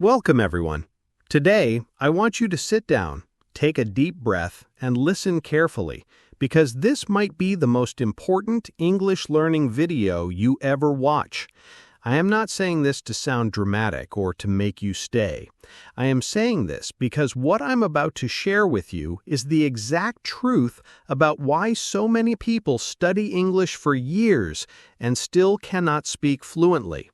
Welcome, everyone. Today, I want you to sit down, take a deep breath, and listen carefully, because this might be the most important English learning video you ever watch. I am not saying this to sound dramatic or to make you stay. I am saying this because what I'm about to share with you is the exact truth about why so many people study English for years and still cannot speak fluently.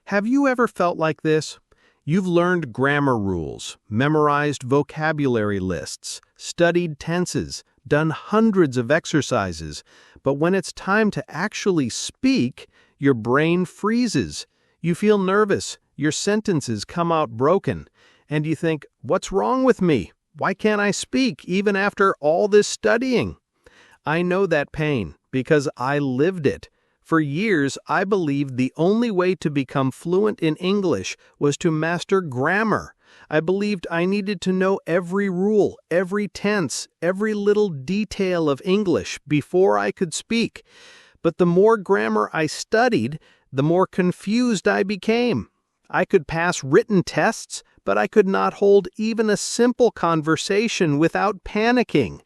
Have you ever felt like this? You've learned grammar rules, memorized vocabulary lists, studied tenses, done hundreds of exercises, but when it's time to actually speak, your brain freezes. You feel nervous, your sentences come out broken, and you think, what's wrong with me? Why can't I speak even after all this studying? I know that pain because I lived it. For years, I believed the only way to become fluent in English was to master grammar. I believed I needed to know every rule, every tense, every little detail of English before I could speak. But the more grammar I studied, the more confused I became. I could pass written tests, but I could not hold even a simple conversation without panicking.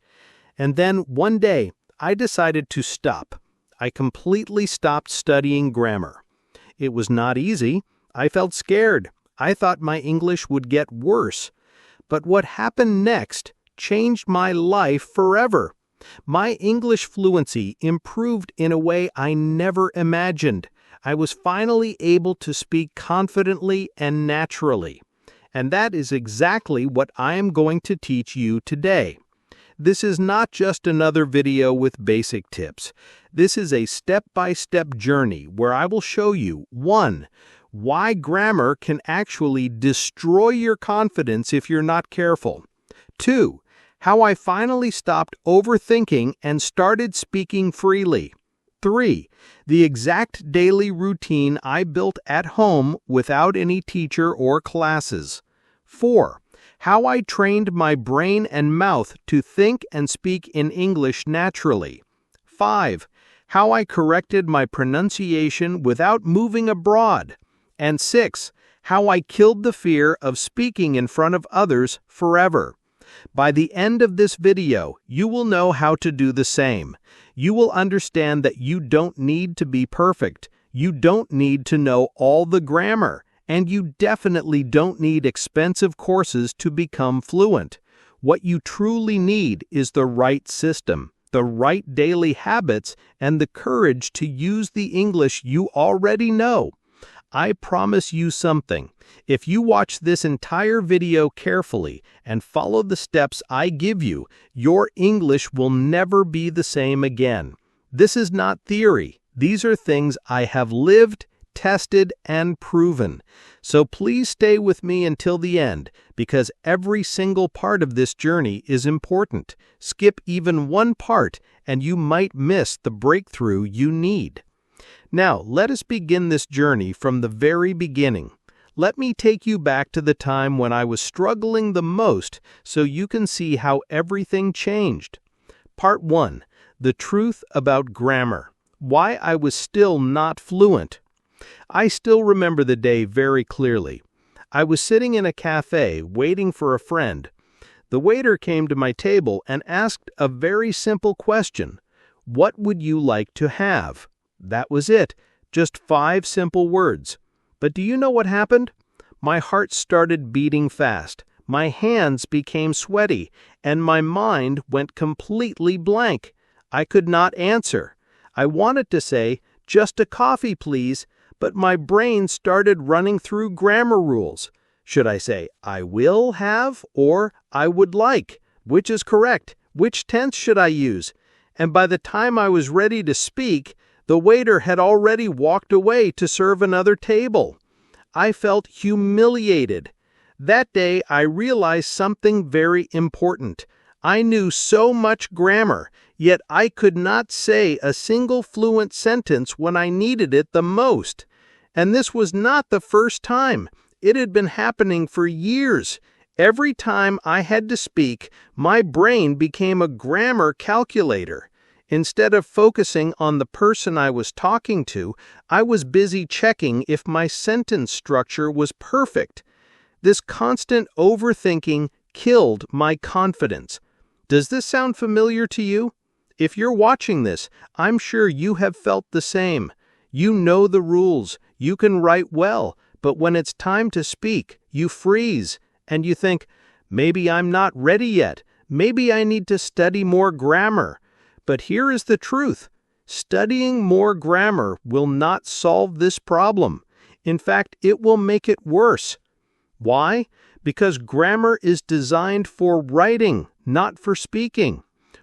And then one day, I decided to stop. I completely stopped studying grammar. It was not easy. I felt scared. I thought my English would get worse. But what happened next changed my life forever. My English fluency improved in a way I never imagined. I was finally able to speak confidently and naturally. And that is exactly what I am going to teach you today. This is not just another video with basic tips. This is a step-by-step journey where I will show you 1. Why grammar can actually destroy your confidence if you're not careful. 2. How I finally stopped overthinking and started speaking freely. 3. The exact daily routine I built at home without any teacher or classes. 4. How I trained my brain and mouth to think and speak in English naturally. 5. How I corrected my pronunciation without moving abroad. And 6. How I killed the fear of speaking in front of others forever. By the end of this video, you will know how to do the same. You will understand that you don't need to be perfect. You don't need to know all the grammar. And you definitely don't need expensive courses to become fluent. What you truly need is the right system, the right daily habits, and the courage to use the English you already know. I promise you something. If you watch this entire video carefully and follow the steps I give you, your English will never be the same again. This is not theory. These are things I have lived, tested, and proven. So please stay with me until the end, because every single part of this journey is important. Skip even one part, and you might miss the breakthrough you need. Now, let us begin this journey from the very beginning. Let me take you back to the time when I was struggling the most so you can see how everything changed. Part 1. The truth about grammar. Why I was still not fluent. I still remember the day very clearly. I was sitting in a cafe waiting for a friend. The waiter came to my table and asked a very simple question. What would you like to have? That was it. Just 5 simple words. But do you know what happened? My heart started beating fast. My hands became sweaty, and my mind went completely blank. I could not answer. I wanted to say, just a coffee, please. But my brain started running through grammar rules. Should I say, I will have, or I would like? Which is correct? Which tense should I use? And by the time I was ready to speak, the waiter had already walked away to serve another table. I felt humiliated. That day, I realized something very important. I knew so much grammar, yet I could not say a single fluent sentence when I needed it the most. And this was not the first time. It had been happening for years. Every time I had to speak, my brain became a grammar calculator. Instead of focusing on the person I was talking to, I was busy checking if my sentence structure was perfect. This constant overthinking killed my confidence. Does this sound familiar to you? If you're watching this, I'm sure you have felt the same. You know the rules, you can write well, but when it's time to speak, you freeze, and you think, maybe I'm not ready yet, maybe I need to study more grammar. But here is the truth. Studying more grammar will not solve this problem. In fact, it will make it worse. Why? Because grammar is designed for writing, not for speaking.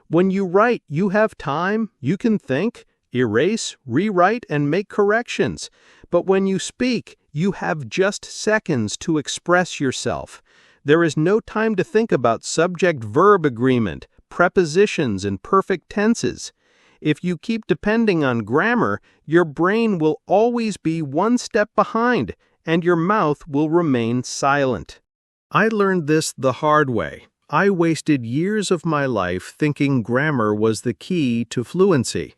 When you write, you have time, you can think, erase, rewrite, and make corrections. But when you speak, you have just seconds to express yourself. There is no time to think about subject-verb agreement, prepositions, and perfect tenses. If you keep depending on grammar, your brain will always be one step behind, and your mouth will remain silent. I learned this the hard way. I wasted years of my life thinking grammar was the key to fluency.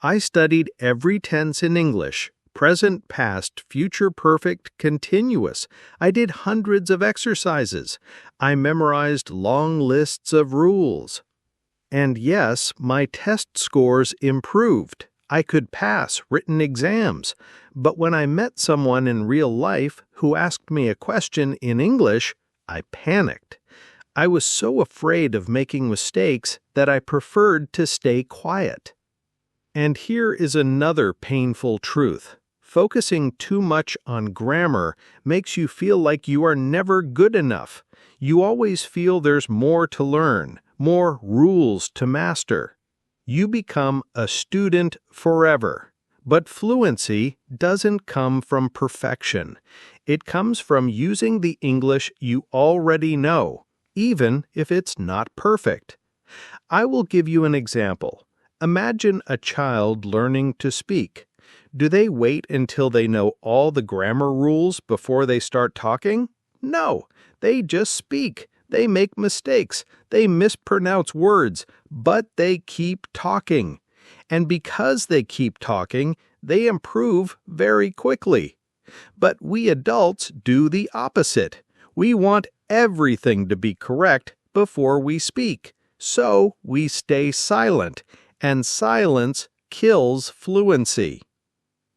I studied every tense in English, present, past, future perfect, continuous. I did hundreds of exercises. I memorized long lists of rules. And yes, my test scores improved. I could pass written exams. But when I met someone in real life who asked me a question in English, I panicked. I was so afraid of making mistakes that I preferred to stay quiet. And here is another painful truth. Focusing too much on grammar makes you feel like you are never good enough. You always feel there's more to learn, more rules to master. You become a student forever. But fluency doesn't come from perfection. It comes from using the English you already know, even if it's not perfect. I will give you an example. Imagine a child learning to speak. Do they wait until they know all the grammar rules before they start talking? No, they just speak. They make mistakes. They mispronounce words, but they keep talking. And because they keep talking, they improve very quickly. But we adults do the opposite. We want everything to be correct before we speak. So we stay silent, and silence kills fluency.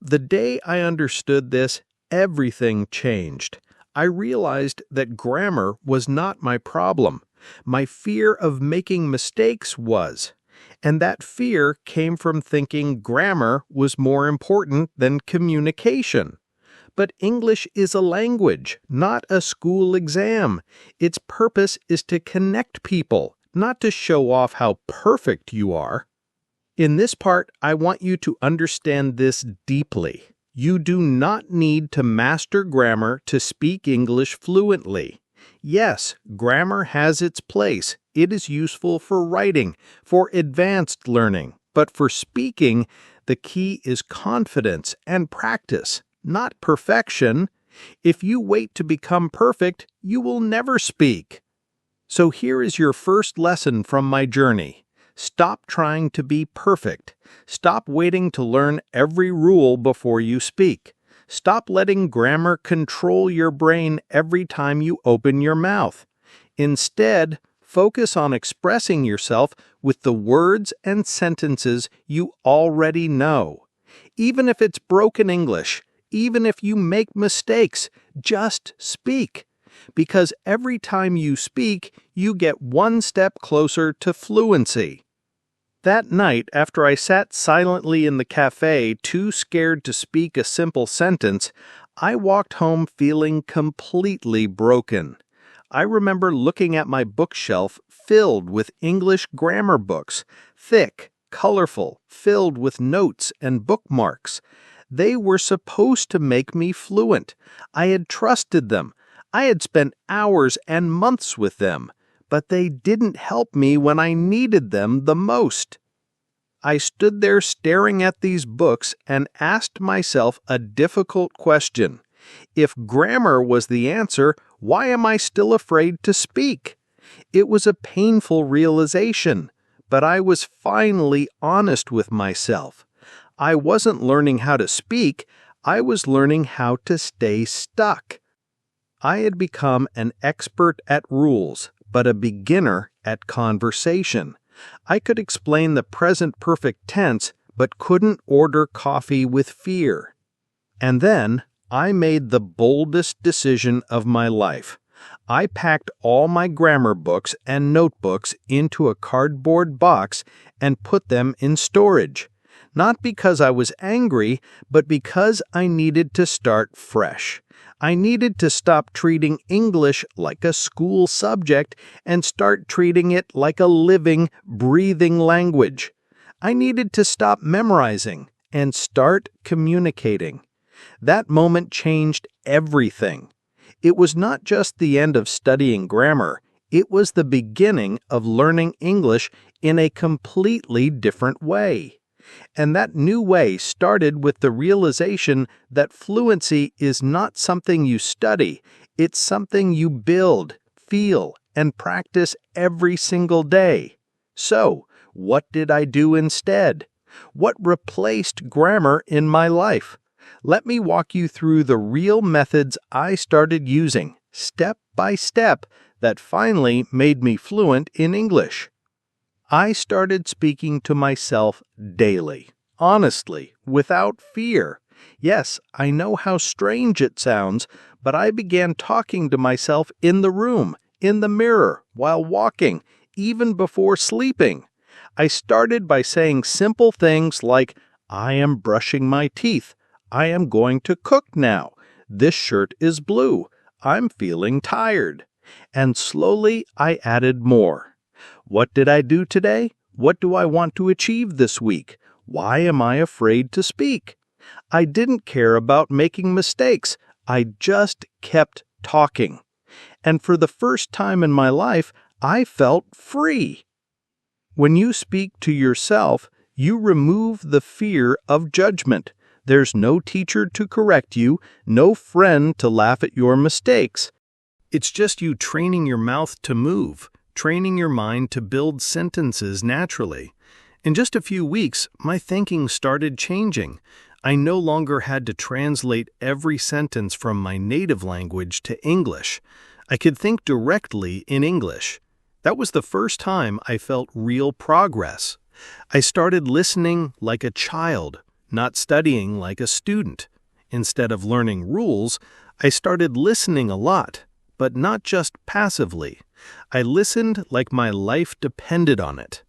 The day I understood this, everything changed. I realized that grammar was not my problem. My fear of making mistakes was. And that fear came from thinking grammar was more important than communication. But English is a language, not a school exam. Its purpose is to connect people, not to show off how perfect you are. In this part, I want you to understand this deeply. You do not need to master grammar to speak English fluently. Yes, grammar has its place. It is useful for writing, for advanced learning. But for speaking, the key is confidence and practice, not perfection. If you wait to become perfect, you will never speak. So here is your first lesson from my journey. Stop trying to be perfect. Stop waiting to learn every rule before you speak. Stop letting grammar control your brain every time you open your mouth. Instead, focus on expressing yourself with the words and sentences you already know. Even if it's broken English, even if you make mistakes, just speak. Because every time you speak, you get one step closer to fluency. That night, after I sat silently in the cafe, too scared to speak a simple sentence, I walked home feeling completely broken. I remember looking at my bookshelf filled with English grammar books, thick, colorful, filled with notes and bookmarks. They were supposed to make me fluent. I had trusted them. I had spent hours and months with them, but they didn't help me when I needed them the most. I stood there staring at these books and asked myself a difficult question. If grammar was the answer, why am I still afraid to speak? It was a painful realization, but I was finally honest with myself. I wasn't learning how to speak, I was learning how to stay stuck. I had become an expert at rules, but a beginner at conversation. I could explain the present perfect tense, but couldn't order coffee with fear. And then I made the boldest decision of my life. I packed all my grammar books and notebooks into a cardboard box and put them in storage. Not because I was angry, but because I needed to start fresh. I needed to stop treating English like a school subject and start treating it like a living, breathing language. I needed to stop memorizing and start communicating. That moment changed everything. It was not just the end of studying grammar, it was the beginning of learning English in a completely different way. And that new way started with the realization that fluency is not something you study, it's something you build, feel, and practice every single day. So, what did I do instead? What replaced grammar in my life? Let me walk you through the real methods I started using, step by step, that finally made me fluent in English. I started speaking to myself daily, honestly, without fear. Yes, I know how strange it sounds, but I began talking to myself in the room, in the mirror, while walking, even before sleeping. I started by saying simple things like, I am brushing my teeth. I am going to cook now. This shirt is blue. I'm feeling tired. And slowly I added more. What did I do today? What do I want to achieve this week? Why am I afraid to speak? I didn't care about making mistakes. I just kept talking. And for the first time in my life, I felt free. When you speak to yourself, you remove the fear of judgment. There's no teacher to correct you, no friend to laugh at your mistakes. It's just you training your mouth to move, training your mind to build sentences naturally. In just a few weeks, my thinking started changing. I no longer had to translate every sentence from my native language to English. I could think directly in English. That was the first time I felt real progress. I started listening like a child, not studying like a student. Instead of learning rules, I started listening a lot, but not just passively. I listened like my life depended on it.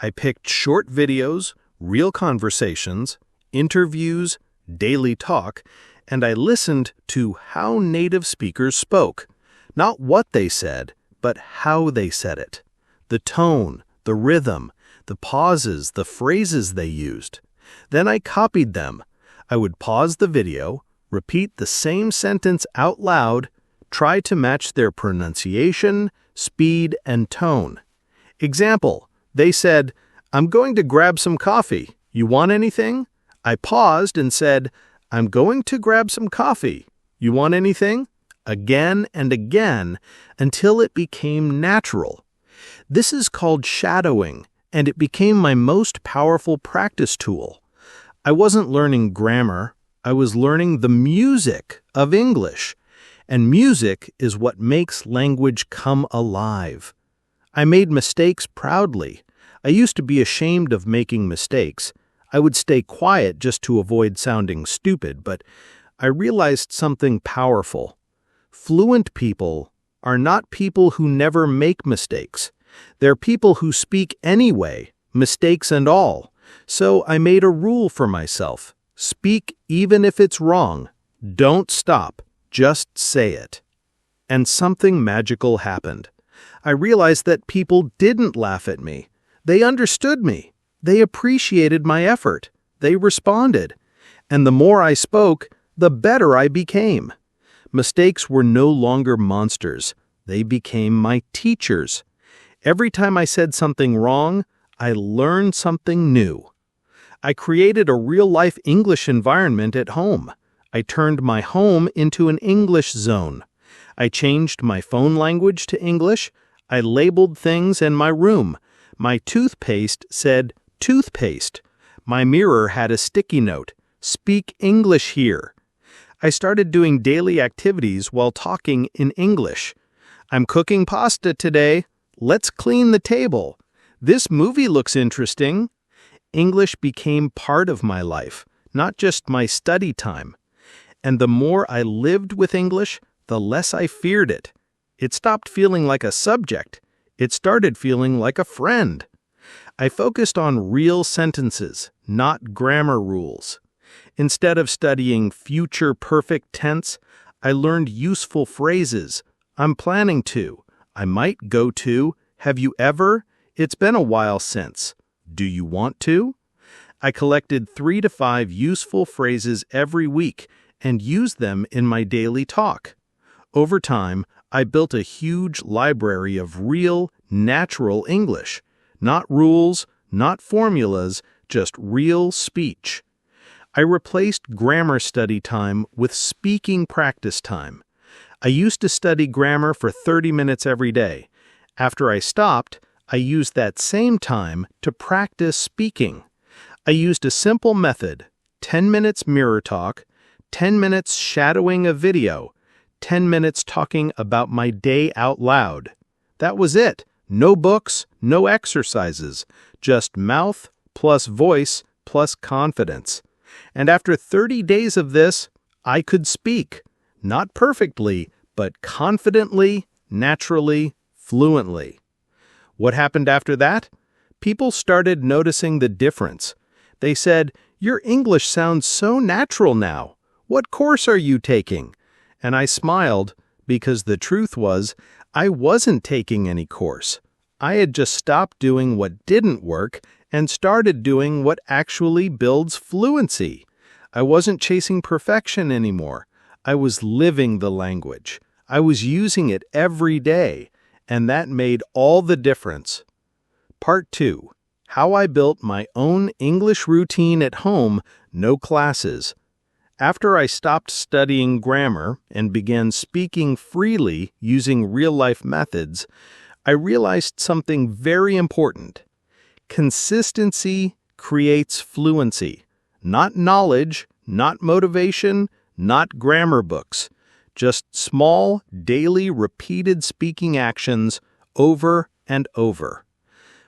I picked short videos, real conversations, interviews, daily talk, and I listened to how native speakers spoke. Not what they said, but how they said it. The tone, the rhythm, the pauses, the phrases they used. Then I copied them. I would pause the video, repeat the same sentence out loud, try to match their pronunciation, speed, and tone. Example, they said, I'm going to grab some coffee. You want anything? I paused and said, I'm going to grab some coffee. You want anything? Again and again until it became natural. This is called shadowing, and it became my most powerful practice tool. I wasn't learning grammar, I was learning the music of English. And music is what makes language come alive. I made mistakes proudly. I used to be ashamed of making mistakes. I would stay quiet just to avoid sounding stupid, but I realized something powerful. Fluent people are not people who never make mistakes. They're people who speak anyway, mistakes and all. So I made a rule for myself. Speak even if it's wrong. Don't stop. Just say it. And something magical happened. I realized that people didn't laugh at me. They understood me. They appreciated my effort. They responded. And the more I spoke, the better I became. Mistakes were no longer monsters. They became my teachers. Every time I said something wrong, I learned something new. I created a real-life English environment at home. I turned my home into an English zone. I changed my phone language to English. I labeled things in my room. My toothpaste said toothpaste. My mirror had a sticky note, Speak English here. I started doing daily activities while talking in English. I'm cooking pasta today. Let's clean the table. This movie looks interesting. English became part of my life, not just my study time. And the more I lived with English, the less I feared it. It stopped feeling like a subject. It started feeling like a friend. I focused on real sentences, not grammar rules. Instead of studying future perfect tense, I learned useful phrases. I'm planning to. I might go to. Have you ever? It's been a while since. Do you want to? I collected 3 to 5 useful phrases every week and used them in my daily talk. Over time, I built a huge library of real, natural English. Not rules, not formulas, just real speech. I replaced grammar study time with speaking practice time. I used to study grammar for 30 minutes every day. After I stopped, I used that same time to practice speaking. I used a simple method: 10 minutes mirror talk, 10 minutes shadowing a video, 10 minutes talking about my day out loud. That was it. No books, no exercises, just mouth plus voice plus confidence. And after 30 days of this, I could speak. Not perfectly, but confidently, naturally, fluently. What happened after that? People started noticing the difference. They said, "Your English sounds so natural now. What course are you taking?" And I smiled because the truth was, I wasn't taking any course. I had just stopped doing what didn't work and started doing what actually builds fluency. I wasn't chasing perfection anymore. I was living the language. I was using it every day, and that made all the difference. Part 2. How I built my own English routine at home, no classes. After I stopped studying grammar and began speaking freely using real-life methods, I realized something very important. Consistency creates fluency. Not knowledge, not motivation, not grammar books. Just small, daily, repeated speaking actions over and over.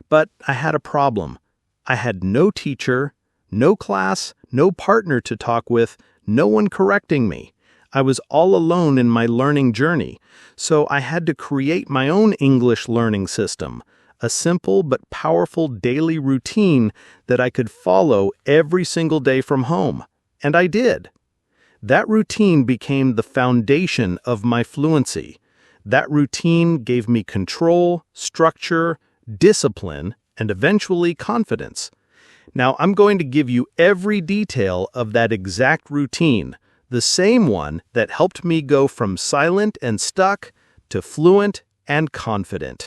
But I had a problem. I had no teacher, no class, no partner to talk with, no one correcting me. I was all alone in my learning journey, so I had to create my own English learning system, a simple but powerful daily routine that I could follow every single day from home. And I did. That routine became the foundation of my fluency. That routine gave me control, structure, discipline, and eventually confidence. Now I'm going to give you every detail of that exact routine, the same one that helped me go from silent and stuck to fluent and confident.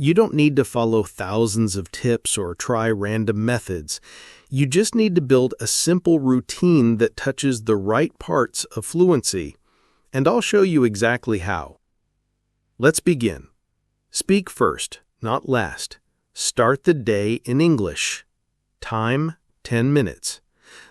You don't need to follow thousands of tips or try random methods. You just need to build a simple routine that touches the right parts of fluency. And I'll show you exactly how. Let's begin. Speak first, not last. Start the day in English. Time, 10 minutes.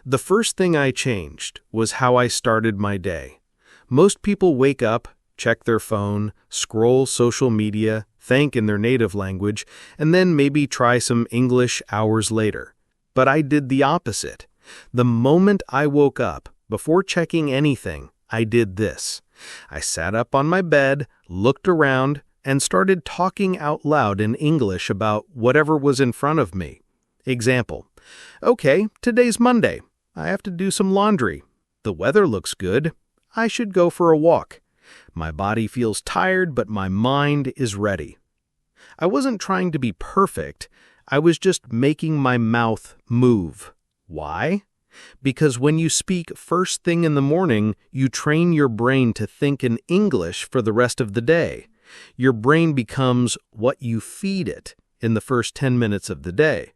The first thing I changed was how I started my day. Most people wake up, check their phone, scroll social media, think in their native language, and then maybe try some English hours later. But I did the opposite. The moment I woke up, before checking anything, I did this. I sat up on my bed, looked around, and started talking out loud in English about whatever was in front of me. Example: "Okay, today's Monday. I have to do some laundry. The weather looks good. I should go for a walk. My body feels tired, but my mind is ready." I wasn't trying to be perfect. I was just making my mouth move. Why? Because when you speak first thing in the morning, you train your brain to think in English for the rest of the day. Your brain becomes what you feed it in the first 10 minutes of the day.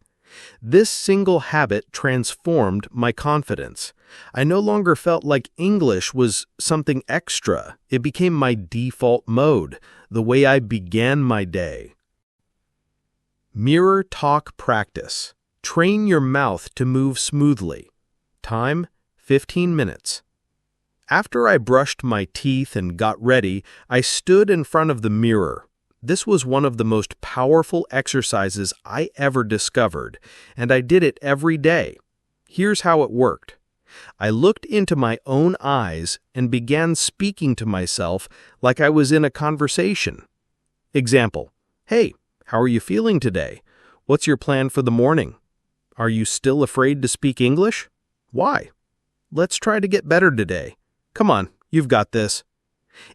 This single habit transformed my confidence. I no longer felt like English was something extra. It became my default mode, the way I began my day. Mirror talk practice. Train your mouth to move smoothly. Time, 15 minutes. After I brushed my teeth and got ready, I stood in front of the mirror. This was one of the most powerful exercises I ever discovered, and I did it every day. Here's how it worked. I looked into my own eyes and began speaking to myself like I was in a conversation. Example: Hey, how are you feeling today? What's your plan for the morning? Are you still afraid to speak English? Why? Let's try to get better today. Come on, you've got this.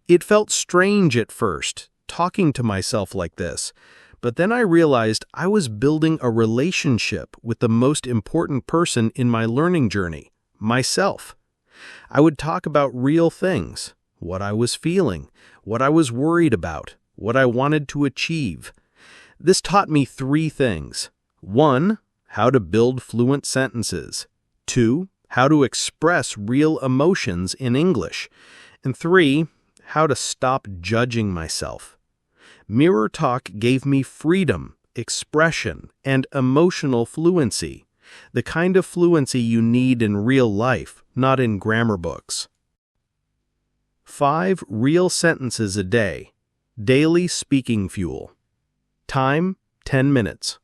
It felt strange at first, talking to myself like this, but then I realized I was building a relationship with the most important person in my learning journey, myself. I would talk about real things, what I was feeling, what I was worried about, what I wanted to achieve. This taught me 3 things. 1, how to build fluent sentences. 2, how to express real emotions in English. And 3, how to stop judging myself. Mirror talk gave me freedom, expression, and emotional fluency. The kind of fluency you need in real life, not in grammar books. 5 real sentences a day. Daily speaking fuel. Time, 10 minutes.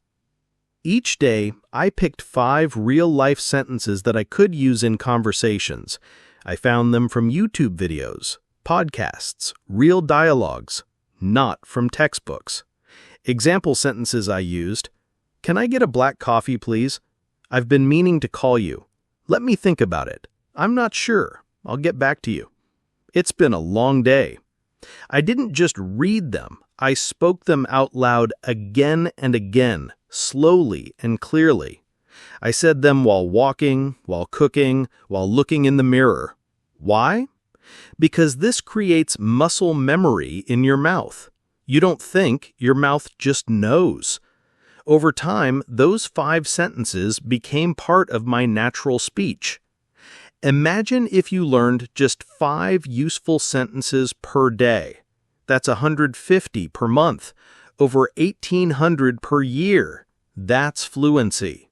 Each day, I picked 5 real-life sentences that I could use in conversations. I found them from YouTube videos, podcasts, real dialogues, not from textbooks. Example sentences I used: Can I get a black coffee, please? I've been meaning to call you. Let me think about it. I'm not sure. I'll get back to you. It's been a long day. I didn't just read them, I spoke them out loud again and again, slowly and clearly. I said them while walking, while cooking, while looking in the mirror. Why? Because this creates muscle memory in your mouth. You don't think, your mouth just knows. Over time, those 5 sentences became part of my natural speech. Imagine if you learned just 5 useful sentences per day. That's 150 per month, over 1,800 per year. That's fluency.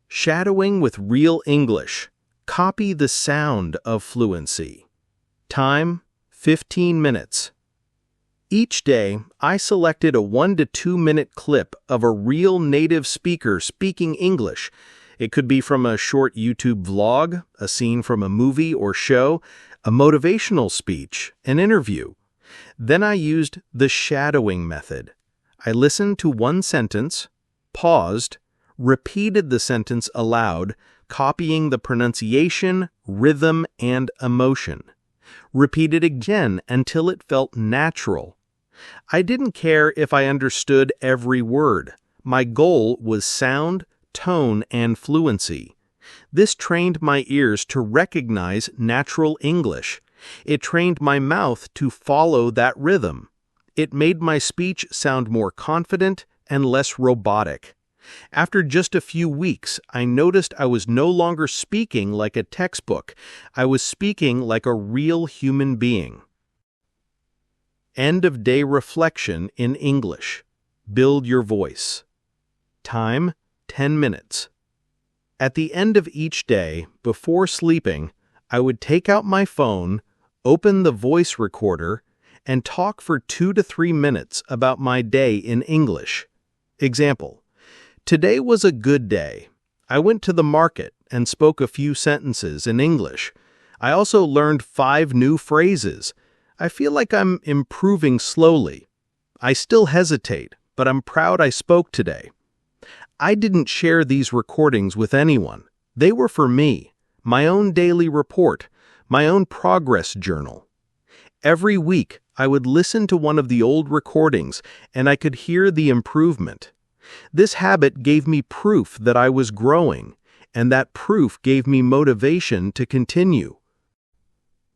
Shadowing with real English. Copy the sound of fluency. Time, 15 minutes. Each day, I selected a 1 to 2 minute clip of a real native speaker speaking English. It could be from a short YouTube vlog, a scene from a movie or show, a motivational speech, an interview. Then I used the shadowing method. I listened to one sentence, paused, repeated the sentence aloud, copying the pronunciation, rhythm, and emotion. Repeated again until it felt natural. I didn't care if I understood every word. My goal was sound, tone, and fluency. This trained my ears to recognize natural English. It trained my mouth to follow that rhythm. It made my speech sound more confident and less robotic. After just a few weeks, I noticed I was no longer speaking like a textbook. I was speaking like a real human being. End of day reflection in English. Build your voice. Time, 10 minutes. At the end of each day, before sleeping, I would take out my phone, open the voice recorder, and talk for 2 to 3 minutes about my day in English. Example: Today was a good day. I went to the market and spoke a few sentences in English. I also learned 5 new phrases. I feel like I'm improving slowly. I still hesitate, but I'm proud I spoke today. I didn't share these recordings with anyone. They were for me, my own daily report, my own progress journal. Every week, I would listen to one of the old recordings, and I could hear the improvement. This habit gave me proof that I was growing, and that proof gave me motivation to continue.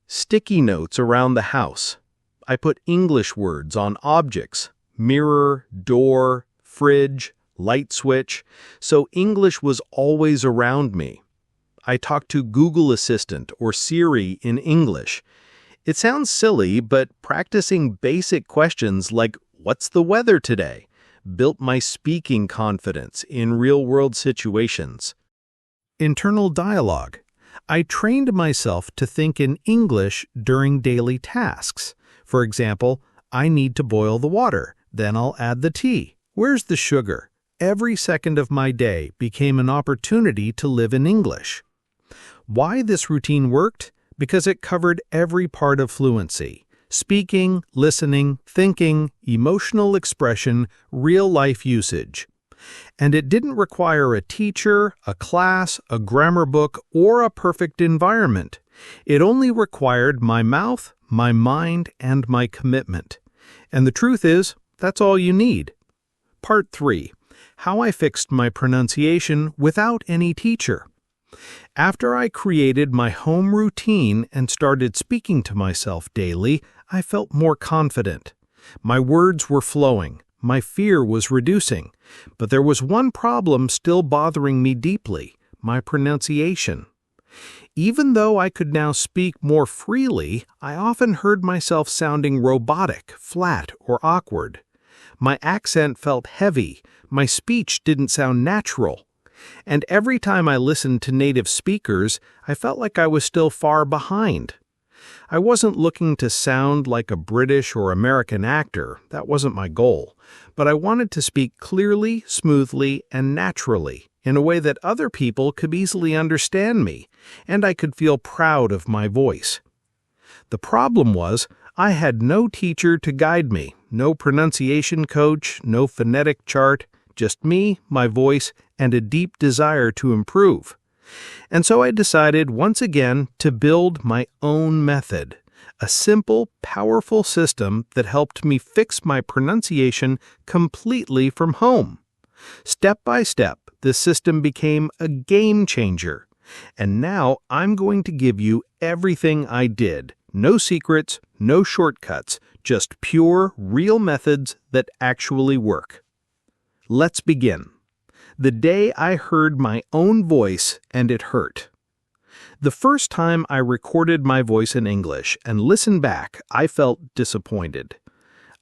Sticky notes around the house. I put English words on objects: mirror, door, fridge, light switch, so English was always around me. I talked to Google Assistant or Siri in English. It sounds silly, but practicing basic questions like, "What's the weather today?" built my speaking confidence in real-world situations. Internal dialogue. I trained myself to think in English during daily tasks. For example, I need to boil the water, then I'll add the tea. Where's the sugar? Every second of my day became an opportunity to live in English. Why this routine worked? Because it covered every part of fluency: speaking, listening, thinking, emotional expression, real-life usage. And it didn't require a teacher, a class, a grammar book, or a perfect environment. It only required my mouth, my mind, and my commitment. And the truth is, that's all you need. Part 3. How I fixed my pronunciation without any teacher. After I created my home routine and started speaking to myself daily, I felt more confident. My words were flowing. My fear was reducing. But there was one problem still bothering me deeply: my pronunciation. Even though I could now speak more freely, I often heard myself sounding robotic, flat, or awkward. My accent felt heavy. My speech didn't sound natural. And every time I listened to native speakers, I felt like I was still far behind. I wasn't looking to sound like a British or American actor. That wasn't my goal. But I wanted to speak clearly, smoothly, and naturally, in a way that other people could easily understand me, and I could feel proud of my voice. The problem was, I had no teacher to guide me, no pronunciation coach, no phonetic chart, just me, my voice, and a deep desire to improve. And so I decided once again to build my own method, a simple, powerful system that helped me fix my pronunciation completely from home. Step by step, this system became a game changer. And now I'm going to give you everything I did. No secrets, no shortcuts, just pure, real methods that actually work. Let's begin. The day I heard my own voice and it hurt. The first time I recorded my voice in English and listened back, I felt disappointed.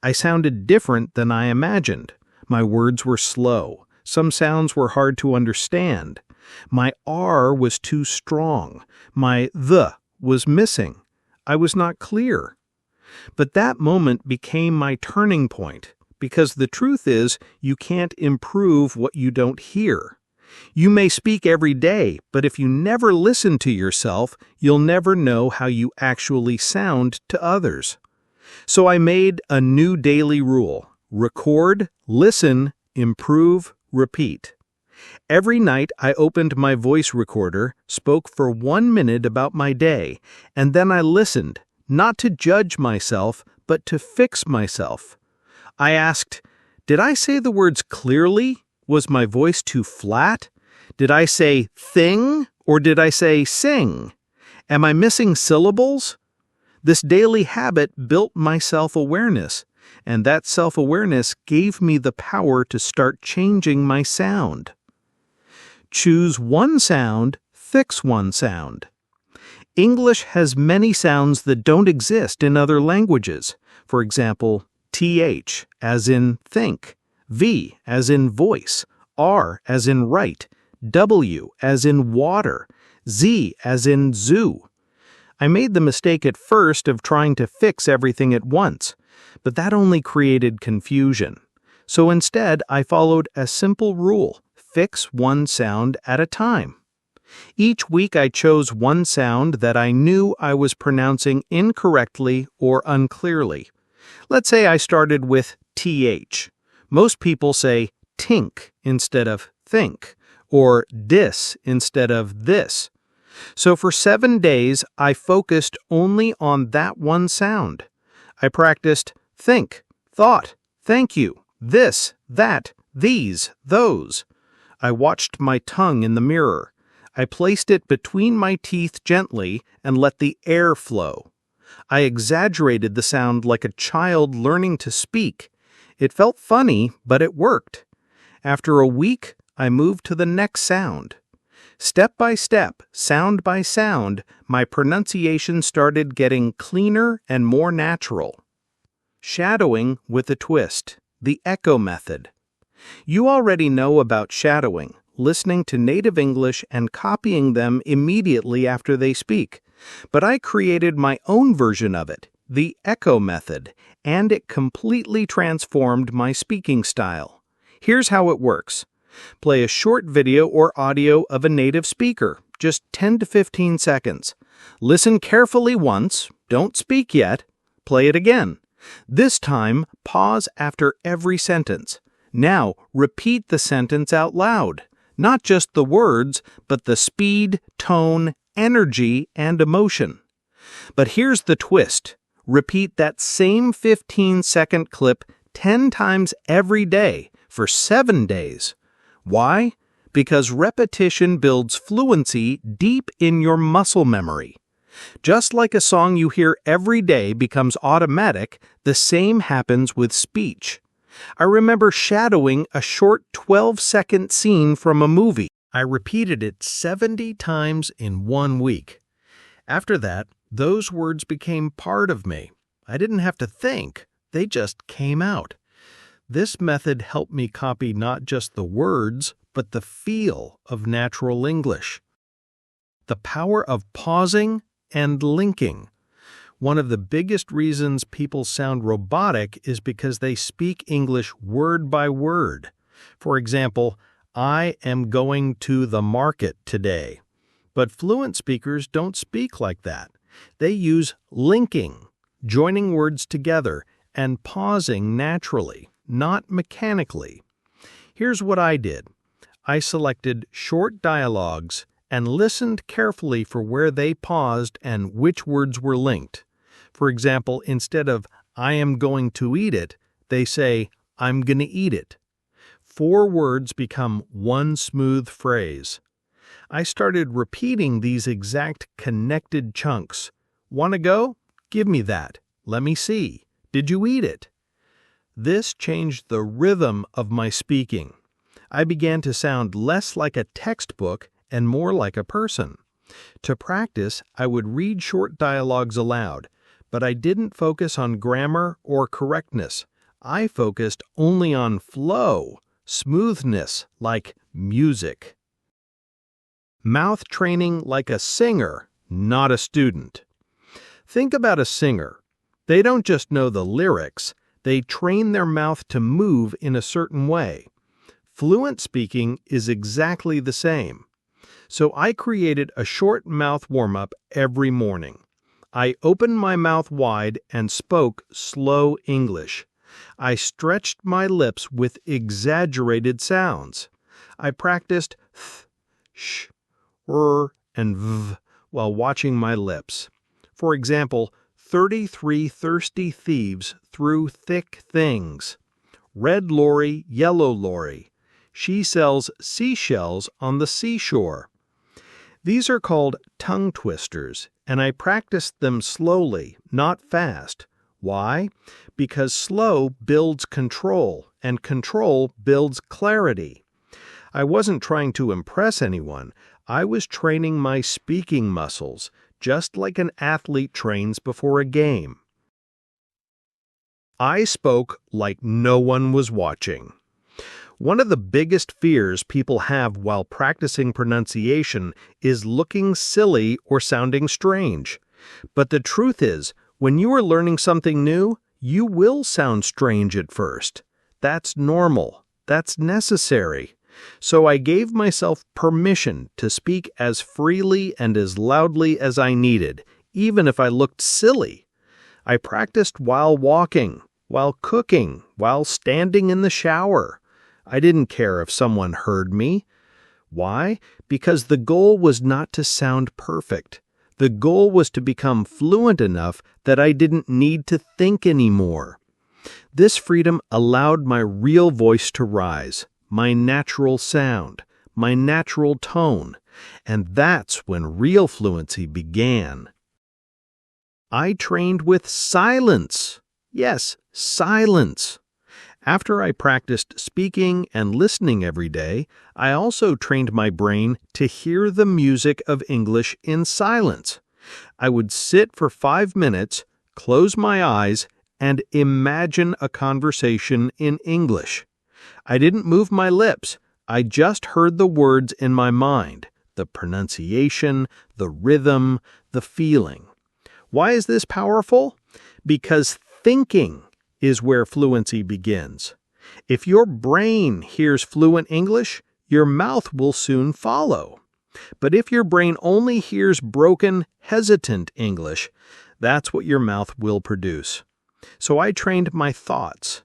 I sounded different than I imagined. My words were slow. Some sounds were hard to understand. My R was too strong. My the was missing. I was not clear. But that moment became my turning point, because the truth is, you can't improve what you don't hear. You may speak every day, but if you never listen to yourself, you'll never know how you actually sound to others. So I made a new daily rule: record, listen, improve, repeat. Every night I opened my voice recorder, spoke for 1 minute about my day, and then I listened, not to judge myself, but to fix myself. I asked, did I say the words clearly? Was my voice too flat? Did I say thing or did I say sing? Am I missing syllables? This daily habit built my self-awareness, and that self-awareness gave me the power to start changing my sound. Choose one sound, fix one sound. English has many sounds that don't exist in other languages. For example, TH as in think, V as in voice, R as in write, W as in water, Z as in zoo. I made the mistake at first of trying to fix everything at once, but that only created confusion. So instead, I followed a simple rule: fix one sound at a time. Each week I chose one sound that I knew I was pronouncing incorrectly or unclearly. Let's say I started with TH. Most people say tink instead of think, or dis instead of this. So for 7 days, I focused only on that one sound. I practiced think, thought, thank you, this, that, these, those. I watched my tongue in the mirror. I placed it between my teeth gently and let the air flow. I exaggerated the sound like a child learning to speak. It felt funny, but it worked. After a week, I moved to the next sound. Step by step, sound by sound, my pronunciation started getting cleaner and more natural. Shadowing with a twist, the echo method. You already know about shadowing. listening to native English and copying them immediately after they speak. But I created my own version of it, the echo method, and it completely transformed my speaking style. Here's how it works. Play a short video or audio of a native speaker, just 10 to 15 seconds. Listen carefully once, don't speak yet. Play it again. This time, pause after every sentence. Now, repeat the sentence out loud. Not just the words, but the speed, tone, energy, and emotion. But here's the twist. Repeat that same 15-second clip 10 times every day for 7 days. Why? Because repetition builds fluency deep in your muscle memory. Just like a song you hear every day becomes automatic, the same happens with speech. I remember shadowing a short 12-second scene from a movie. I repeated it 70 times in 1 week. After that, those words became part of me. I didn't have to think, they just came out. This method helped me copy not just the words, but the feel of natural English. The power of pausing and linking. One of the biggest reasons people sound robotic is because they speak English word by word. For example, I am going to the market today. But fluent speakers don't speak like that. They use linking, joining words together, and pausing naturally, not mechanically. Here's what I did. I selected short dialogues and listened carefully for where they paused and which words were linked. For example, instead of I am going to eat it, they say I'm gonna eat it. 4 words become one smooth phrase. I started repeating these exact connected chunks. Want to go? Give me that. Let me see. Did you eat it? This changed the rhythm of my speaking. I began to sound less like a textbook and more like a person. To practice, I would read short dialogues aloud, but I didn't focus on grammar or correctness. I focused only on flow, smoothness, like music. Mouth training like a singer, not a student. Think about a singer. They don't just know the lyrics, they train their mouth to move in a certain way. Fluent speaking is exactly the same. So I created a short mouth warm-up every morning. I opened my mouth wide and spoke slow English. I stretched my lips with exaggerated sounds. I practiced th, sh, r, and v while watching my lips. For example, 33 thirsty thieves threw thick things. Red lorry, yellow lorry. She sells seashells on the seashore. These are called tongue twisters, and I practiced them slowly, not fast. Why? Because slow builds control, and control builds clarity. I wasn't trying to impress anyone. I was training my speaking muscles, just like an athlete trains before a game. I spoke like no one was watching. One of the biggest fears people have while practicing pronunciation is looking silly or sounding strange. But the truth is, when you are learning something new, you will sound strange at first. That's normal. That's necessary. So I gave myself permission to speak as freely and as loudly as I needed, even if I looked silly. I practiced while walking, while cooking, while standing in the shower. I didn't care if someone heard me. Why? Because the goal was not to sound perfect. The goal was to become fluent enough that I didn't need to think anymore. This freedom allowed my real voice to rise, my natural sound, my natural tone, and that's when real fluency began. I trained with silence. Yes, silence. After I practiced speaking and listening every day, I also trained my brain to hear the music of English in silence. I would sit for 5 minutes, close my eyes, and imagine a conversation in English. I didn't move my lips. I just heard the words in my mind, the pronunciation, the rhythm, the feeling. Why is this powerful? Because thinking is where fluency begins. If your brain hears fluent English, your mouth will soon follow. But if your brain only hears broken, hesitant English, that's what your mouth will produce. So I trained my thoughts.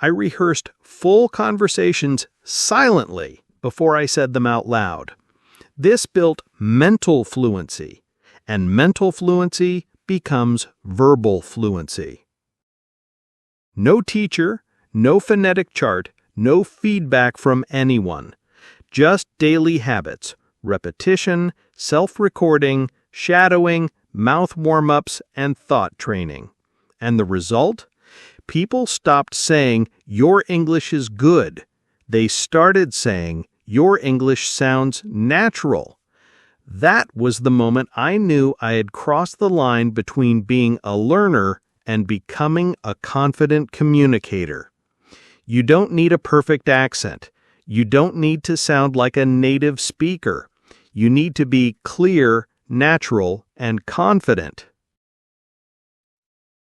I rehearsed full conversations silently before I said them out loud. This built mental fluency, and mental fluency becomes verbal fluency. No teacher, no phonetic chart, no feedback from anyone. Just daily habits, repetition, self-recording, shadowing, mouth warm-ups, and thought training. And the result? People stopped saying, "Your English is good." They started saying, "Your English sounds natural." That was the moment I knew I had crossed the line between being a learner and becoming a confident communicator. You don't need a perfect accent. You don't need to sound like a native speaker. You need to be clear, natural, and confident.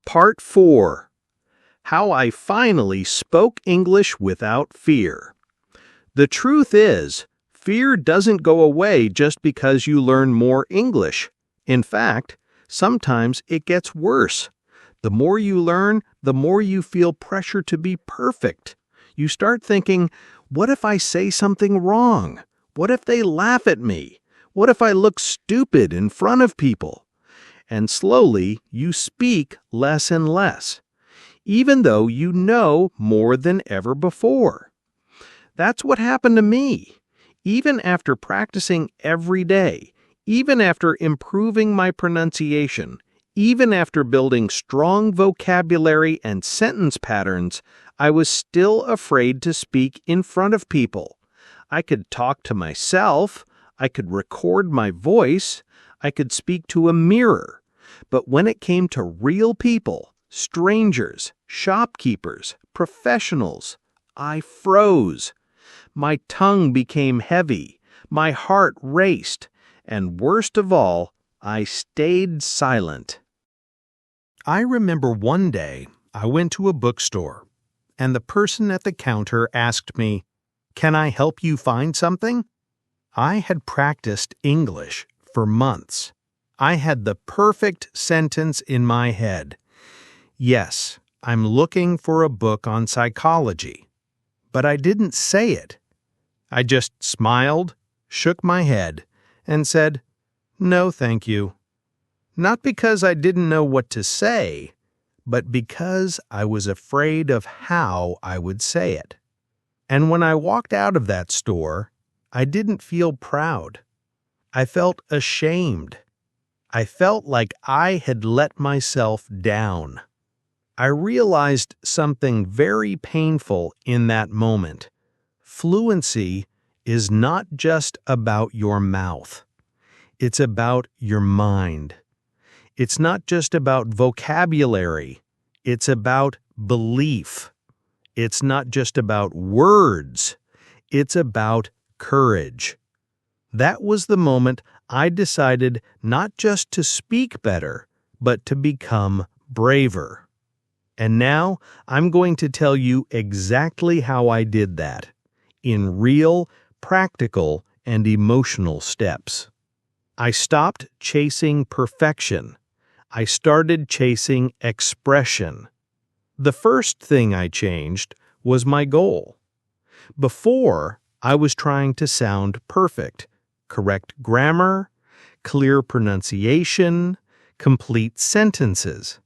Part 4. How I finally spoke English without fear. The truth is, fear doesn't go away just because you learn more English. In fact, sometimes it gets worse. The more you learn, the more you feel pressure to be perfect. You start thinking, what if I say something wrong? What if they laugh at me? What if I look stupid in front of people? And slowly, you speak less and less, even though you know more than ever before. That's what happened to me. Even after practicing every day, even after improving my pronunciation, even after building strong vocabulary and sentence patterns, I was still afraid to speak in front of people. I could talk to myself, I could record my voice, I could speak to a mirror. But when it came to real people, strangers, shopkeepers, professionals, I froze. My tongue became heavy, my heart raced, and worst of all, I stayed silent. I remember one day I went to a bookstore, and the person at the counter asked me, "Can I help you find something?" I had practiced English for months. I had the perfect sentence in my head. "Yes, I'm looking for a book on psychology." But I didn't say it. I just smiled, shook my head, and said, "No, thank you." Not because I didn't know what to say, but because I was afraid of how I would say it. And when I walked out of that store, I didn't feel proud. I felt ashamed. I felt like I had let myself down. I realized something very painful in that moment. Fluency is not just about your mouth. It's about your mind. It's not just about vocabulary. It's about belief. It's not just about words. It's about courage. That was the moment I decided not just to speak better, but to become braver. And now I'm going to tell you exactly how I did that, in real, practical, and emotional steps. I stopped chasing perfection. I started chasing expression. The first thing I changed was my goal. Before, I was trying to sound perfect, correct grammar, clear pronunciation, complete sentences.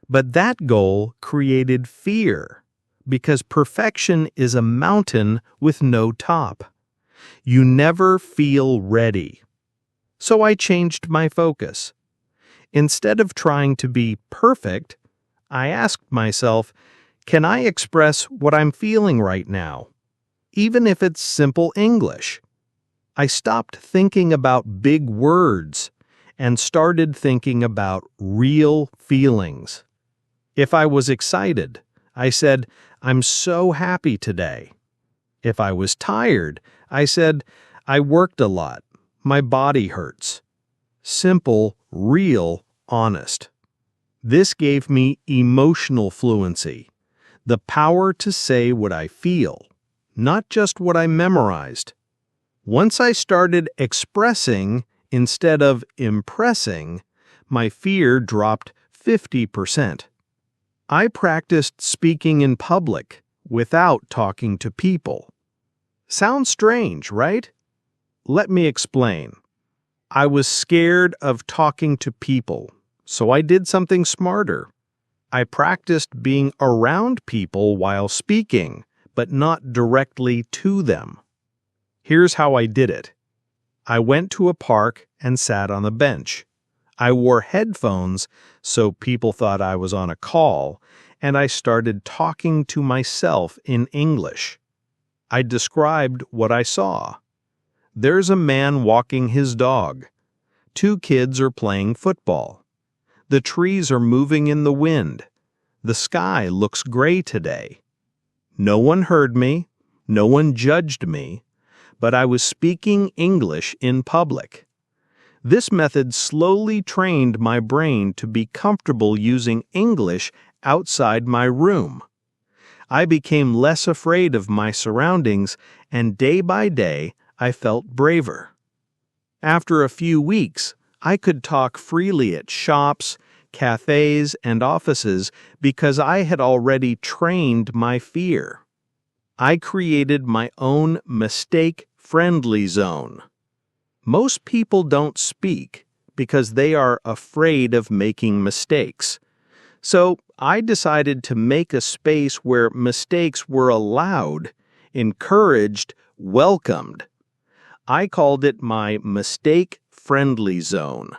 But that goal created fear, because perfection is a mountain with no top. You never feel ready. So I changed my focus. Instead of trying to be perfect, I asked myself, can I express what I'm feeling right now, even if it's simple English? I stopped thinking about big words and started thinking about real feelings. If I was excited, I said, "I'm so happy today." If I was tired, I said, "I worked a lot. My body hurts." Simple, real, honest. This gave me emotional fluency, the power to say what I feel, not just what I memorized. Once I started expressing instead of impressing, my fear dropped 50%. I practiced speaking in public without talking to people. Sounds strange, right? Let me explain. I was scared of talking to people, so I did something smarter. I practiced being around people while speaking, but not directly to them. Here's how I did it. I went to a park and sat on a bench. I wore headphones so people thought I was on a call, and I started talking to myself in English. I described what I saw. There's a man walking his dog. 2 kids are playing football. The trees are moving in the wind. The sky looks gray today. No one heard me. No one judged me. But I was speaking English in public. This method slowly trained my brain to be comfortable using English outside my room. I became less afraid of my surroundings, and day by day, I felt braver. After a few weeks, I could talk freely at shops, cafes, and offices because I had already trained my fear. I created my own mistake-friendly zone. Most people don't speak because they are afraid of making mistakes. So I decided to make a space where mistakes were allowed, encouraged, welcomed. I called it my mistake-friendly zone.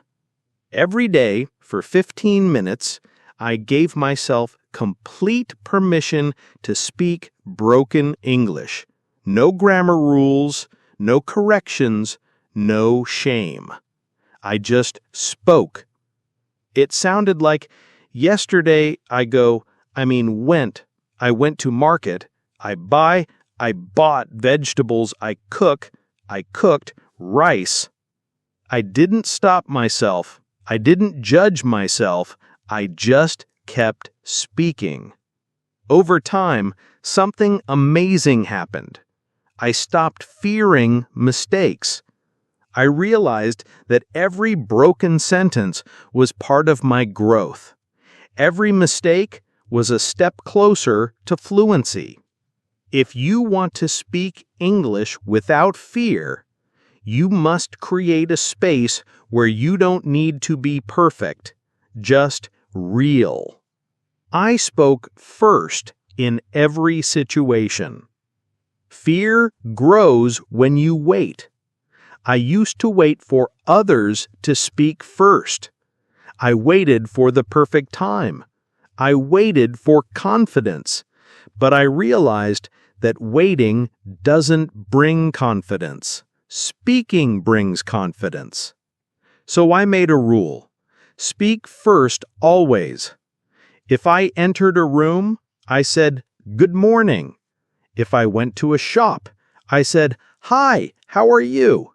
Every day, for 15 minutes, I gave myself complete permission to speak broken English. No grammar rules, no corrections, no shame. I just spoke. It sounded like, yesterday I went to market, I bought vegetables, I cooked rice. I didn't stop myself. I didn't judge myself. I just kept speaking. Over time, something amazing happened. I stopped fearing mistakes. I realized that every broken sentence was part of my growth. Every mistake was a step closer to fluency. If you want to speak English without fear, you must create a space where you don't need to be perfect, just real. I spoke first in every situation. Fear grows when you wait. I used to wait for others to speak first. I waited for the perfect time. I waited for confidence. But I realized that waiting doesn't bring confidence. Speaking brings confidence. So I made a rule. Speak first always. If I entered a room, I said, "Good morning." If I went to a shop, I said, "Hi, how are you?"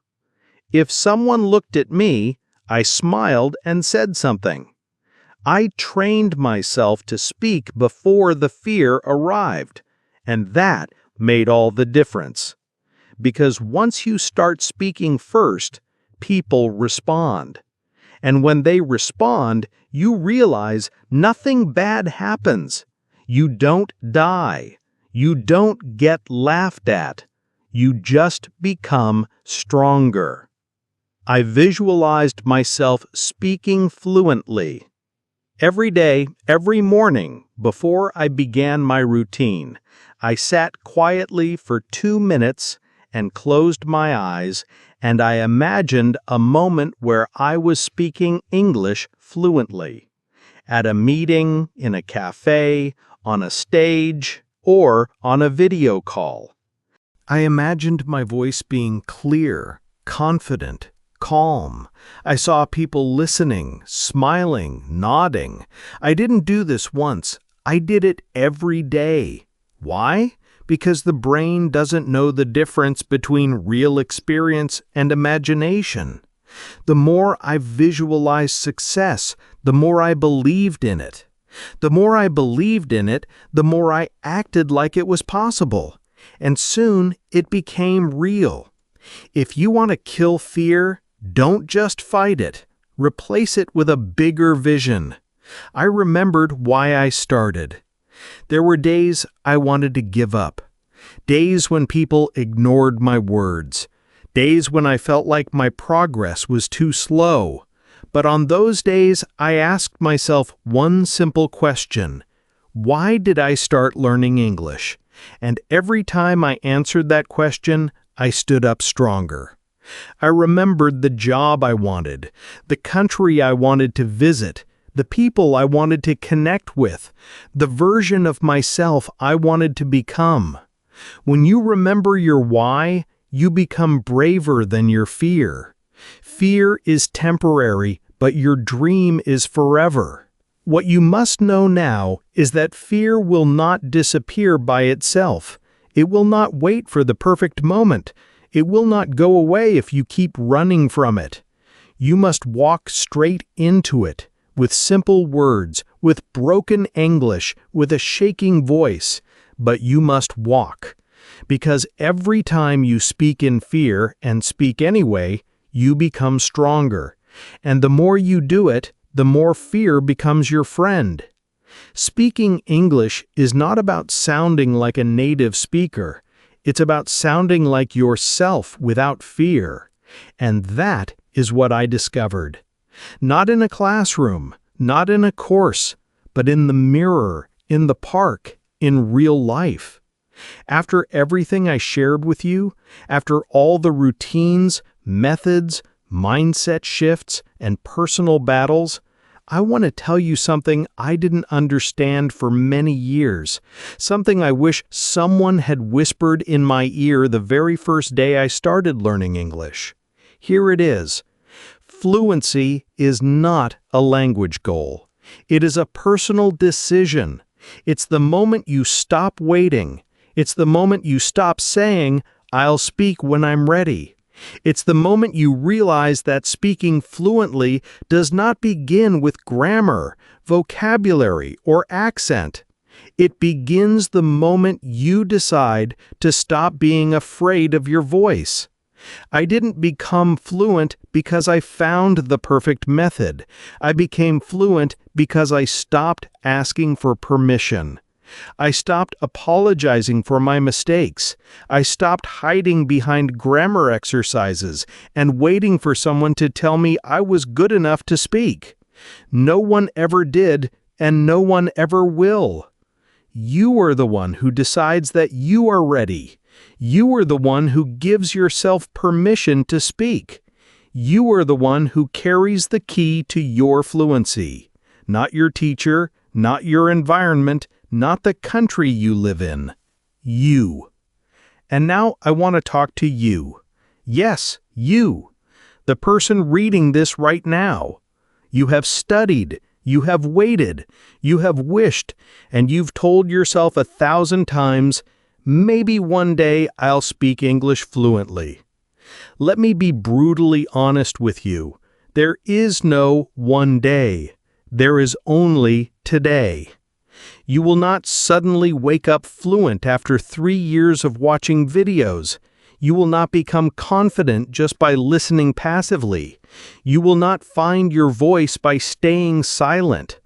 If someone looked at me, I smiled and said something. I trained myself to speak before the fear arrived, and that made all the difference. Because once you start speaking first, people respond. And when they respond, you realize nothing bad happens. You don't die. You don't get laughed at. You just become stronger. I visualized myself speaking fluently. Every day, every morning, before I began my routine, I sat quietly for 2 minutes and closed my eyes, and I imagined a moment where I was speaking English fluently. At a meeting, in a cafe, on a stage, or on a video call. I imagined my voice being clear, confident, calm. I saw people listening, smiling, nodding. I didn't do this once. I did it every day. Why? because the brain doesn't know the difference between real experience and imagination. The more I visualized success, the more I believed in it. The more I believed in it, the more I acted like it was possible. And soon it became real. If you want to kill fear, don't just fight it. Replace it with a bigger vision. I remembered why I started. There were days I wanted to give up. Days when people ignored my words. Days when I felt like my progress was too slow. But on those days, I asked myself one simple question. Why did I start learning English? And every time I answered that question, I stood up stronger. I remembered the job I wanted, the country I wanted to visit, the people I wanted to connect with, the version of myself I wanted to become. When you remember your why, you become braver than your fear. Fear is temporary, but your dream is forever. What you must know now is that fear will not disappear by itself. It will not wait for the perfect moment. It will not go away if you keep running from it. You must walk straight into it, with simple words, with broken English, with a shaking voice. But you must walk. Because every time you speak in fear and speak anyway, you become stronger. And the more you do it, the more fear becomes your friend. Speaking English is not about sounding like a native speaker. It's about sounding like yourself without fear. And that is what I discovered. Not in a classroom, not in a course, but in the mirror, in the park, in real life. After everything I shared with you, after all the routines, methods, mindset shifts, and personal battles, I want to tell you something I didn't understand for many years, something I wish someone had whispered in my ear the very first day I started learning English. Here it is. Fluency is not a language goal. It is a personal decision. It's the moment you stop waiting. It's the moment you stop saying, "I'll speak when I'm ready." It's the moment you realize that speaking fluently does not begin with grammar, vocabulary, or accent. It begins the moment you decide to stop being afraid of your voice. I didn't become fluent because I found the perfect method. I became fluent because I stopped asking for permission. I stopped apologizing for my mistakes. I stopped hiding behind grammar exercises and waiting for someone to tell me I was good enough to speak. No one ever did, and no one ever will. You are the one who decides that you are ready. You are the one who gives yourself permission to speak. You are the one who carries the key to your fluency. Not your teacher, not your environment, not the country you live in. You. And now I want to talk to you. Yes, you. The person reading this right now. You have studied, you have waited, you have wished, and you've told yourself 1,000 times, maybe one day I'll speak English fluently. Let me be brutally honest with you. There is no one day. There is only today. You will not suddenly wake up fluent after 3 years of watching videos. You will not become confident just by listening passively. You will not find your voice by staying silent.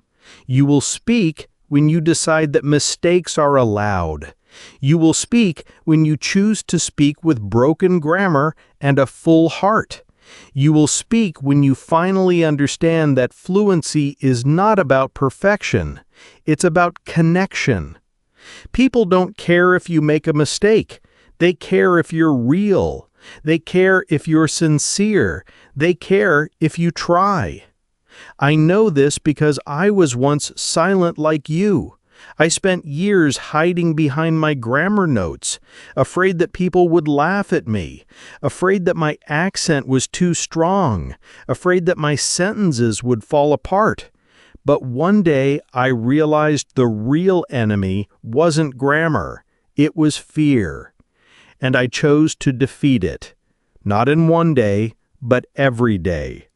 You will speak when you decide that mistakes are allowed. You will speak when you choose to speak with broken grammar and a full heart. You will speak when you finally understand that fluency is not about perfection. It's about connection. People don't care if you make a mistake. They care if you're real. They care if you're sincere. They care if you try. I know this because I was once silent like you. I spent years hiding behind my grammar notes, afraid that people would laugh at me, afraid that my accent was too strong, afraid that my sentences would fall apart. But one day I realized the real enemy wasn't grammar. It was fear. And I chose to defeat it. Not in one day, but every day.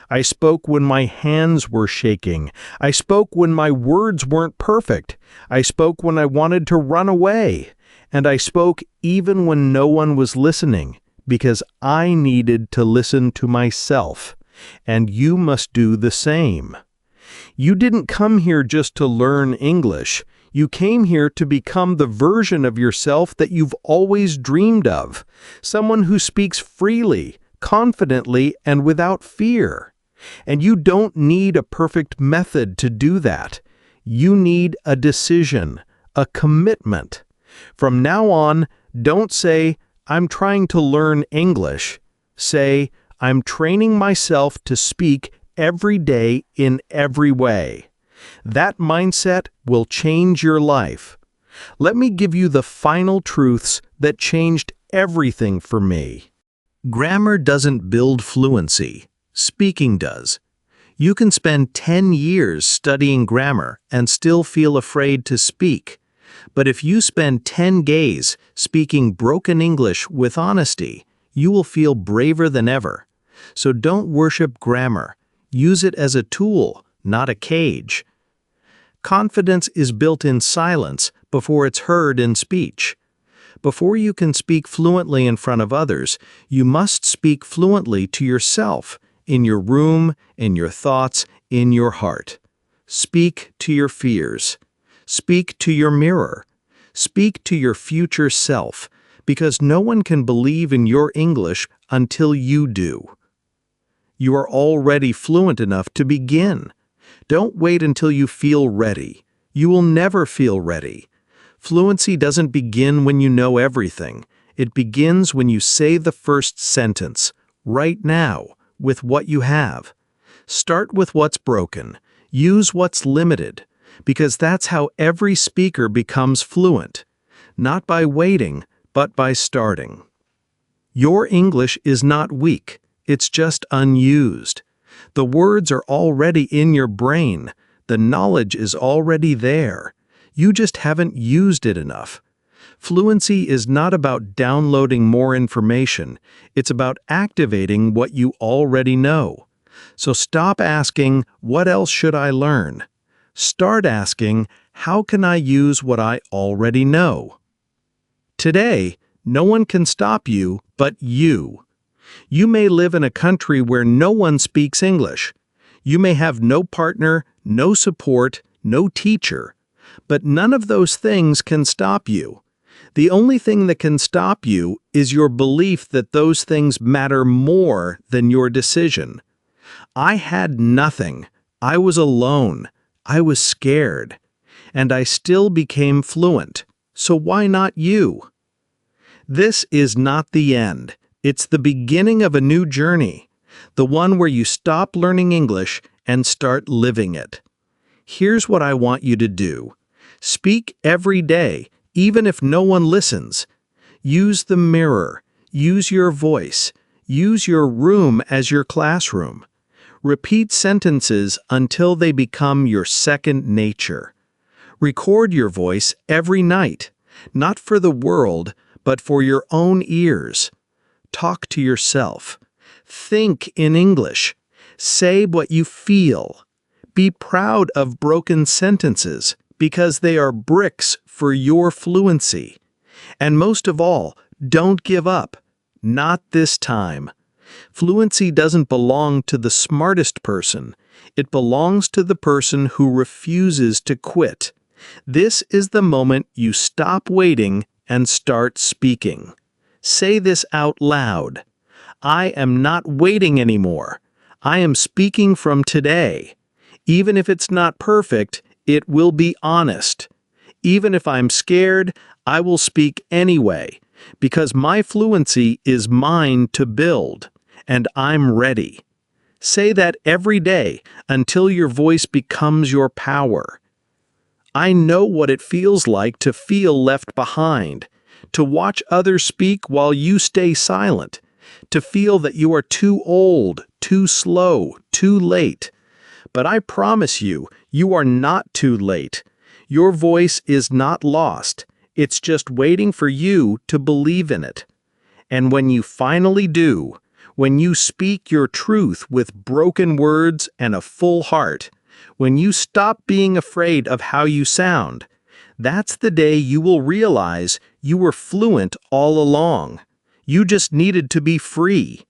I spoke when my hands were shaking. I spoke when my words weren't perfect. I spoke when I wanted to run away. And I spoke even when no one was listening, because I needed to listen to myself. And you must do the same. You didn't come here just to learn English. You came here to become the version of yourself that you've always dreamed of. Someone who speaks freely, confidently, and without fear. And you don't need a perfect method to do that. You need a decision, a commitment. From now on, don't say, "I'm trying to learn English." Say, "I'm training myself to speak every day in every way." That mindset will change your life. Let me give you the final truths that changed everything for me. Grammar doesn't build fluency. Speaking does. You can spend 10 years studying grammar and still feel afraid to speak. But if you spend 10 days speaking broken English with honesty, you will feel braver than ever. So don't worship grammar. Use it as a tool, not a cage. Confidence is built in silence before it's heard in speech. Before you can speak fluently in front of others, you must speak fluently to yourself, in your room, in your thoughts, in your heart. Speak to your fears. Speak to your mirror. Speak to your future self, because no one can believe in your English until you do. You are already fluent enough to begin. Don't wait until you feel ready. You will never feel ready. Fluency doesn't begin when you know everything. It begins when you say the first sentence, right now, with what you have. Start with what's broken. Use what's limited, because that's how every speaker becomes fluent. Not by waiting, but by starting. Your English is not weak. It's just unused. The words are already in your brain. The knowledge is already there. You just haven't used it enough. Fluency is not about downloading more information. It's about activating what you already know. So stop asking, "What else should I learn?" Start asking, "How can I use what I already know?" Today, no one can stop you but you. You may live in a country where no one speaks English. You may have no partner, no support, no teacher. But none of those things can stop you. The only thing that can stop you is your belief that those things matter more than your decision. I had nothing. I was alone. I was scared. And I still became fluent. So why not you? This is not the end. It's the beginning of a new journey. The one where you stop learning English and start living it. Here's what I want you to do. Speak every day, even if no one listens. Use the mirror. Use your voice. Use your room as your classroom. Repeat sentences until they become your second nature. Record your voice every night, not for the world, but for your own ears. Talk to yourself. Think in English. Say what you feel. Be proud of broken sentences, because they are bricks for your fluency. And most of all, don't give up. Not this time. Fluency doesn't belong to the smartest person. It belongs to the person who refuses to quit. This is the moment you stop waiting and start speaking. Say this out loud. I am not waiting anymore. I am speaking from today. Even if it's not perfect, it will be honest. Even if I'm scared, I will speak anyway, because my fluency is mine to build, and I'm ready. Say that every day until your voice becomes your power. I know what it feels like to feel left behind, to watch others speak while you stay silent, to feel that you are too old, too slow, too late. But I promise you, you are not too late. Your voice is not lost. It's just waiting for you to believe in it. And when you finally do, when you speak your truth with broken words and a full heart, when you stop being afraid of how you sound, that's the day you will realize you were fluent all along. You just needed to be free.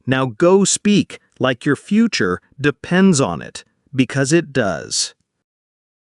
Now go speak like your future depends on it, because it does.